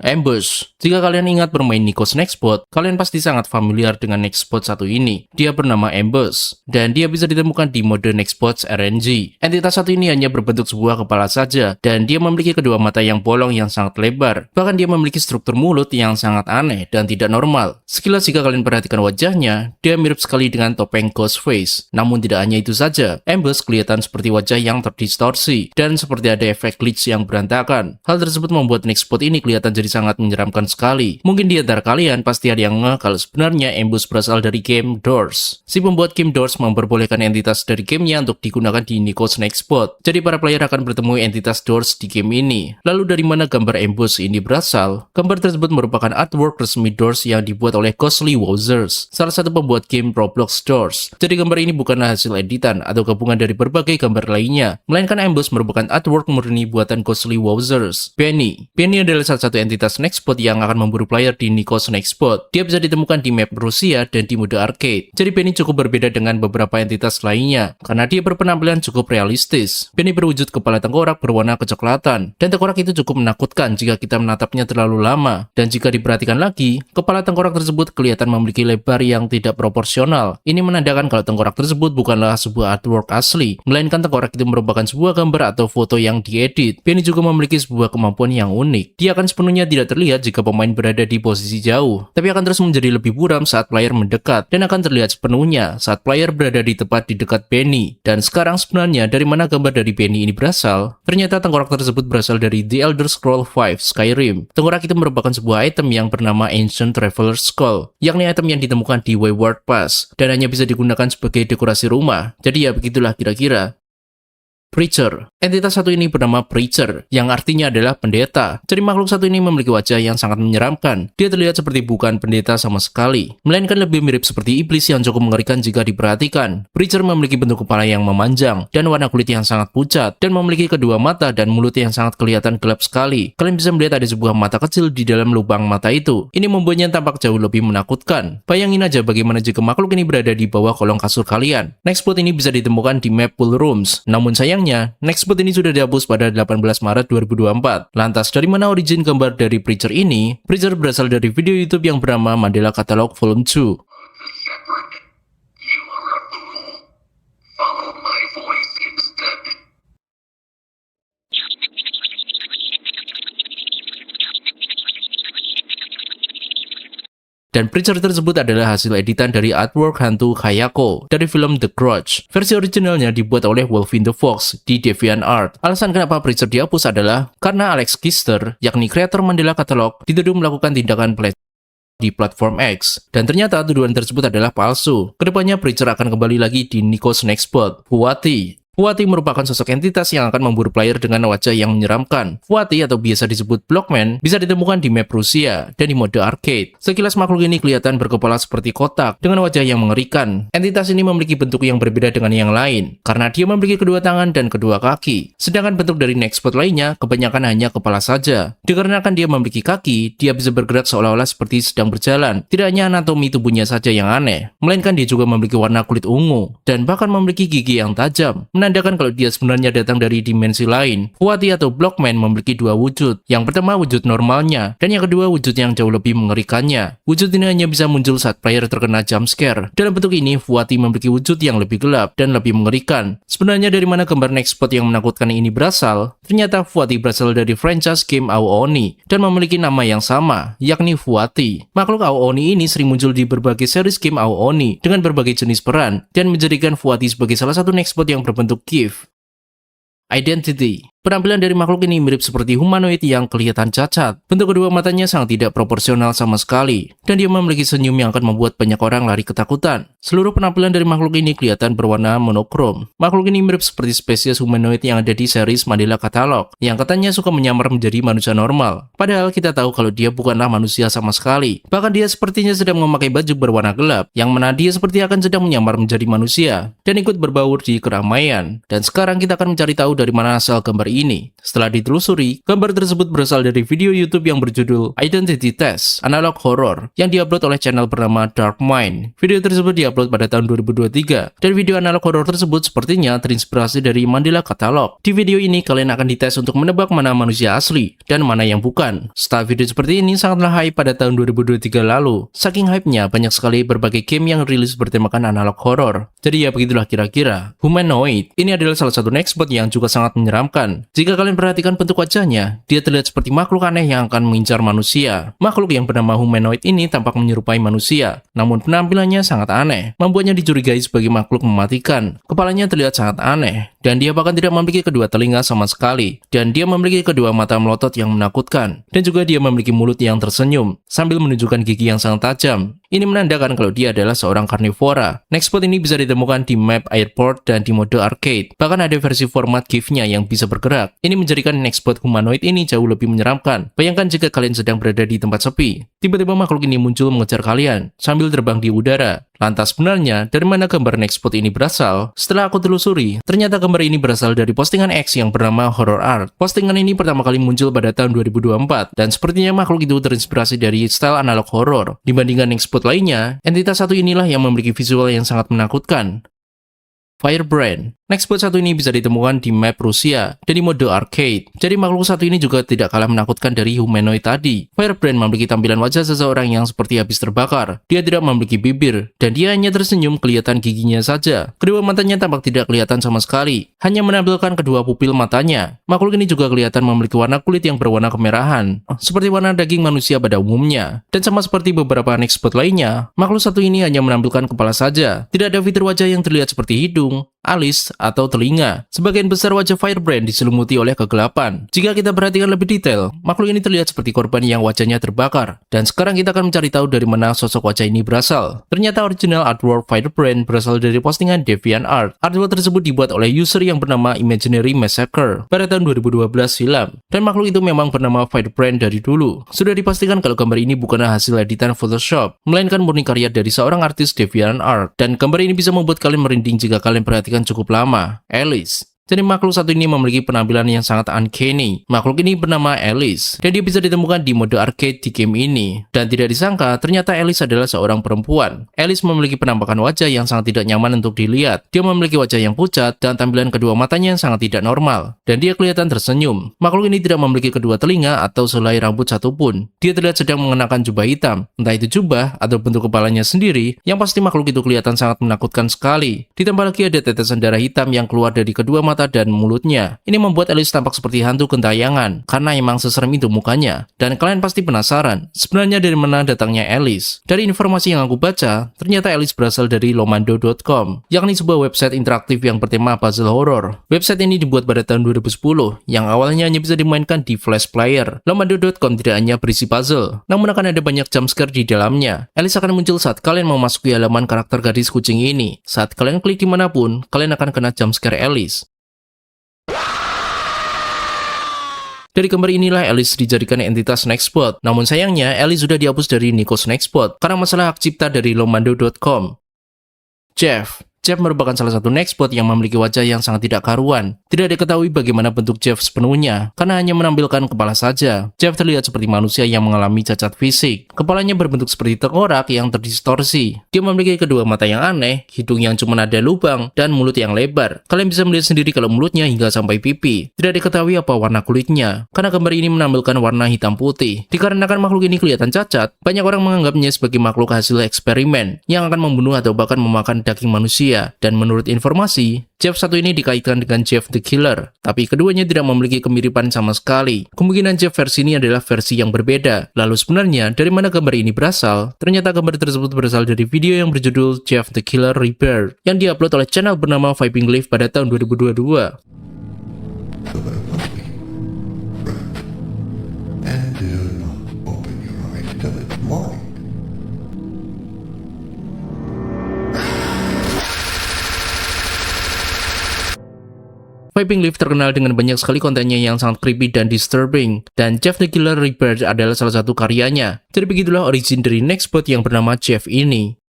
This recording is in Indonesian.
Ambush. Jika kalian ingat bermain Nikos Nextbot, kalian pasti sangat familiar dengan Nextbot satu ini. Dia bernama Ambush, dan dia bisa ditemukan di mode Nextbot RNG. Entitas satu ini hanya berbentuk sebuah kepala saja, dan dia memiliki kedua mata yang bolong yang sangat lebar. Bahkan dia memiliki struktur mulut yang sangat aneh dan tidak normal. Sekilas jika kalian perhatikan wajahnya, dia mirip sekali dengan topeng Ghostface. Namun tidak hanya itu saja, Ambush kelihatan seperti wajah yang terdistorsi, dan seperti ada efek glitch yang berantakan. Hal tersebut membuat Nextbot ini kelihatan jadi sangat menyeramkan sekali. Mungkin di antara kalian pasti ada yang ngeh kalau sebenarnya Ambush berasal dari game Doors. Si pembuat game Doors memperbolehkan entitas dari gamenya untuk digunakan di Nikos Nextbot. Jadi para player akan bertemu entitas Doors di game ini. Lalu dari mana gambar Ambush ini berasal? Gambar tersebut merupakan artwork resmi Doors yang dibuat oleh Ghostly Wowzers, salah satu pembuat game Roblox Doors. Jadi gambar ini bukanlah hasil editan atau gabungan dari berbagai gambar lainnya, melainkan Ambush merupakan artwork murni buatan Ghostly Wowzers. Penny adalah salah satu entitas Nextbot yang akan memburu player di Nikos Nextbot. Dia bisa ditemukan di map Rusia dan di mode arcade. Jadi Penny cukup berbeda dengan beberapa entitas lainnya, karena dia berpenampilan cukup realistis. Penny berwujud kepala tengkorak berwarna kecoklatan, dan tengkorak itu cukup menakutkan jika kita menatapnya terlalu lama. Dan jika diperhatikan lagi, kepala tengkorak tersebut kelihatan memiliki lebar yang tidak proporsional. Ini menandakan kalau tengkorak tersebut bukanlah sebuah artwork asli, melainkan tengkorak itu merupakan sebuah gambar atau foto yang diedit. Penny juga memiliki sebuah kemampuan yang unik. Dia akan sepenuhnya tidak terlihat jika pemain berada di posisi jauh, tapi akan terus menjadi lebih buram saat player mendekat, dan akan terlihat sepenuhnya saat player berada di tepat di dekat Penny. Dan sekarang sebenarnya dari mana gambar dari Penny ini berasal? Ternyata tengkorak tersebut berasal dari The Elder Scrolls V Skyrim. Tengkorak itu merupakan sebuah item yang bernama Ancient Traveler's Skull, yakni item yang ditemukan di Wayward Pass, dan hanya bisa digunakan sebagai dekorasi rumah. Jadi ya begitulah kira-kira. Preacher. Entitas satu ini bernama Preacher, yang artinya adalah pendeta. Jadi makhluk satu ini memiliki wajah yang sangat menyeramkan. Dia terlihat seperti bukan pendeta sama sekali, melainkan lebih mirip seperti iblis yang cukup mengerikan jika diperhatikan. Preacher memiliki bentuk kepala yang memanjang, dan warna kulit yang sangat pucat, dan memiliki kedua mata dan mulut yang sangat kelihatan gelap sekali. Kalian bisa melihat ada sebuah mata kecil di dalam lubang mata itu. Ini membuatnya tampak jauh lebih menakutkan. Bayangin aja bagaimana jika makhluk ini berada di bawah kolong kasur kalian. Nextbot ini bisa ditemukan di map Pool Rooms, namun sayangnya, Nextbot ini sudah dihapus pada 18 Maret 2024. Lantas, dari mana origin gambar dari Preacher ini? Preacher berasal dari video YouTube yang bernama Mandela Catalog Volume 2. Dan Preacher tersebut adalah hasil editan dari artwork hantu Kayako dari film The Grudge. Versi originalnya dibuat oleh Wolfin the Fox di DeviantArt. Alasan kenapa Preacher dihapus adalah karena Alex Kister, yakni kreator Mandela Catalog, dituduh melakukan tindakan pelecehan di platform X. Dan ternyata tuduhan tersebut adalah palsu. Kedepannya Preacher akan kembali lagi di Nikos Nextbot. Fuati merupakan sosok entitas yang akan memburu player dengan wajah yang menyeramkan. Fuati atau biasa disebut Blockman bisa ditemukan di map Rusia dan di mode arcade. Sekilas makhluk ini kelihatan berkepala seperti kotak dengan wajah yang mengerikan. Entitas ini memiliki bentuk yang berbeda dengan yang lain karena dia memiliki kedua tangan dan kedua kaki. Sedangkan bentuk dari Nextbot lainnya kebanyakan hanya kepala saja. Dikarenakan dia memiliki kaki, dia bisa bergerak seolah-olah seperti sedang berjalan. Tidak hanya anatomi tubuhnya saja yang aneh, melainkan dia juga memiliki warna kulit ungu dan bahkan memiliki gigi yang tajam, menandakan kalau dia sebenarnya datang dari dimensi lain. Fuati atau Blockman memiliki dua wujud. Yang pertama wujud normalnya, dan yang kedua wujud yang jauh lebih mengerikannya. Wujud ini hanya bisa muncul saat player terkena jump scare. Dalam bentuk ini, Fuati memiliki wujud yang lebih gelap dan lebih mengerikan. Sebenarnya dari mana gambar Nextbot yang menakutkan ini berasal? Ternyata Fuati berasal dari franchise game Ao-Oni dan memiliki nama yang sama, yakni Fuati. Makhluk Ao-Oni ini sering muncul di berbagai series game Ao-Oni dengan berbagai jenis peran dan menjadikan Fuati sebagai salah satu Nextbot yang berbentuk GIF. Identity. Penampilan dari makhluk ini mirip seperti humanoid yang kelihatan cacat. Bentuk kedua matanya sangat tidak proporsional sama sekali, dan dia memiliki senyum yang akan membuat banyak orang lari ketakutan. Seluruh penampilan dari makhluk ini kelihatan berwarna monokrom. Makhluk ini mirip seperti spesies humanoid yang ada di series Mandela Catalog, yang katanya suka menyamar menjadi manusia normal. Padahal kita tahu kalau dia bukanlah manusia sama sekali. Bahkan dia sepertinya sedang memakai baju berwarna gelap, yang mana dia seperti akan sedang menyamar menjadi manusia, dan ikut berbaur di keramaian. Dan sekarang kita akan mencari tahu dari mana asal gambar ini. Setelah ditelusuri, gambar tersebut berasal dari video YouTube yang berjudul Identity Test Analog Horror yang diupload oleh channel bernama Dark Mind. Video tersebut diupload pada tahun 2023 dan video analog horror tersebut sepertinya terinspirasi dari Mandela Catalog. Di video ini kalian akan dites untuk menebak mana manusia asli dan mana yang bukan. Setelah video seperti ini sangatlah hype pada tahun 2023 lalu. Saking hype-nya banyak sekali berbagai game yang rilis bertemakan analog horror. Jadi ya begitulah kira-kira. Humanoid ini adalah salah satu nextbot yang juga sangat menyeramkan. Jika kalian perhatikan bentuk wajahnya, dia terlihat seperti makhluk aneh yang akan mengincar manusia. Makhluk yang bernama humanoid ini tampak menyerupai manusia, namun penampilannya sangat aneh, membuatnya dicurigai sebagai makhluk mematikan. Kepalanya terlihat sangat aneh, dan dia bahkan tidak memiliki kedua telinga sama sekali, dan dia memiliki kedua mata melotot yang menakutkan, dan juga dia memiliki mulut yang tersenyum, sambil menunjukkan gigi yang sangat tajam. Ini menandakan kalau dia adalah seorang karnivora. Nextbot ini bisa ditemukan di map airport dan di mode arcade. Bahkan ada versi format GIF-nya yang bisa bergerak. Ini menjadikan nextbot humanoid ini jauh lebih menyeramkan. Bayangkan jika kalian sedang berada di tempat sepi. Tiba-tiba makhluk ini muncul mengejar kalian sambil terbang di udara. Lantas sebenarnya dari mana gambar nextbot ini berasal? Setelah aku telusuri, ternyata gambar ini berasal dari postingan X yang bernama Horror Art. Postingan ini pertama kali muncul pada tahun 2024 dan sepertinya makhluk itu terinspirasi dari style analog horror. Dibandingkan nextbot lainnya, entitas satu inilah yang memiliki visual yang sangat menakutkan. Firebrand. Nextbot satu ini bisa ditemukan di map Rusia dan di mode arcade. Jadi makhluk satu ini juga tidak kalah menakutkan dari humanoid tadi. Firebrand memiliki tampilan wajah seseorang yang seperti habis terbakar. Dia tidak memiliki bibir dan dia hanya tersenyum, kelihatan giginya saja. Kedua matanya tampak tidak kelihatan sama sekali, hanya menampilkan kedua pupil matanya. Makhluk ini juga kelihatan memiliki warna kulit yang berwarna kemerahan, seperti warna daging manusia pada umumnya. Dan sama seperti beberapa nextbot lainnya, makhluk satu ini hanya menampilkan kepala saja. Tidak ada fitur wajah yang terlihat seperti hidung, alis, atau telinga. Sebagian besar wajah Firebrand diselimuti oleh kegelapan. Jika kita perhatikan lebih detail, makhluk ini terlihat seperti korban yang wajahnya terbakar. Dan sekarang kita akan mencari tahu dari mana sosok wajah ini berasal. Ternyata original artwork Firebrand berasal dari postingan DeviantArt. Artwork tersebut dibuat oleh user yang bernama Imaginary Massacre pada tahun 2012 silam. Dan makhluk itu memang bernama Firebrand dari dulu. Sudah dipastikan kalau gambar ini bukanlah hasil editan Photoshop, melainkan murni karya dari seorang artis DeviantArt. Dan gambar ini bisa membuat kalian merinding jika kalian perhatikan cukup lama. Alice. Jadi makhluk satu ini memiliki penampilan yang sangat uncanny. Makhluk ini bernama Alice, dan dia bisa ditemukan di mode arcade di game ini. Dan tidak disangka, ternyata Alice adalah seorang perempuan. Alice memiliki penampakan wajah yang sangat tidak nyaman untuk dilihat. Dia memiliki wajah yang pucat, dan tampilan kedua matanya yang sangat tidak normal. Dan dia kelihatan tersenyum. Makhluk ini tidak memiliki kedua telinga atau selai rambut satupun. Dia terlihat sedang mengenakan jubah hitam. Entah itu jubah atau bentuk kepalanya sendiri, yang pasti makhluk itu kelihatan sangat menakutkan sekali. Ditambah lagi ada tetesan darah hitam yang keluar dari kedua mata dan mulutnya. Ini membuat Alice tampak seperti hantu gentayangan karena emang seserem itu mukanya. Dan kalian pasti penasaran, sebenarnya dari mana datangnya Alice? Dari informasi yang aku baca, ternyata Alice berasal dari Lomando.com, yakni sebuah website interaktif yang bertema puzzle horror. Website ini dibuat pada tahun 2010, yang awalnya hanya bisa dimainkan di Flash Player. Lomando.com tidak hanya berisi puzzle, namun akan ada banyak jumpscare di dalamnya. Alice akan muncul saat kalian memasuki halaman karakter gadis kucing ini. Saat kalian klik dimanapun, kalian akan kena jumpscare Alice. Dari gambar inilah Alice dijadikan entitas nextbot. Namun sayangnya, Alice sudah dihapus dari Nikos Nextbot karena masalah hak cipta dari Lomando.com. Jeff merupakan salah satu nextbot yang memiliki wajah yang sangat tidak karuan. Tidak diketahui bagaimana bentuk Jeff sepenuhnya, karena hanya menampilkan kepala saja. Jeff terlihat seperti manusia yang mengalami cacat fisik. Kepalanya berbentuk seperti tengkorak yang terdistorsi. Dia memiliki kedua mata yang aneh, hidung yang cuma ada lubang, dan mulut yang lebar. Kalian bisa melihat sendiri kalau mulutnya hingga sampai pipi. Tidak diketahui apa warna kulitnya, karena gambar ini menampilkan warna hitam putih. Dikarenakan makhluk ini kelihatan cacat, banyak orang menganggapnya sebagai makhluk hasil eksperimen yang akan membunuh atau bahkan memakan daging manusia. Dan menurut informasi, Jeff satu ini dikaitkan dengan Jeff the Killer, tapi keduanya tidak memiliki kemiripan sama sekali. Kemungkinan Jeff versi ini adalah versi yang berbeda. Lalu sebenarnya dari mana gambar ini berasal? Ternyata gambar tersebut berasal dari video yang berjudul Jeff the Killer Rebirth yang diupload oleh channel bernama Vibing Live pada tahun 2022. Vibing Live terkenal dengan banyak sekali kontennya yang sangat creepy dan disturbing, dan Jeff the Killer Rebirth adalah salah satu karyanya. Jadi begitulah origin dari nextbot yang bernama Jeff ini.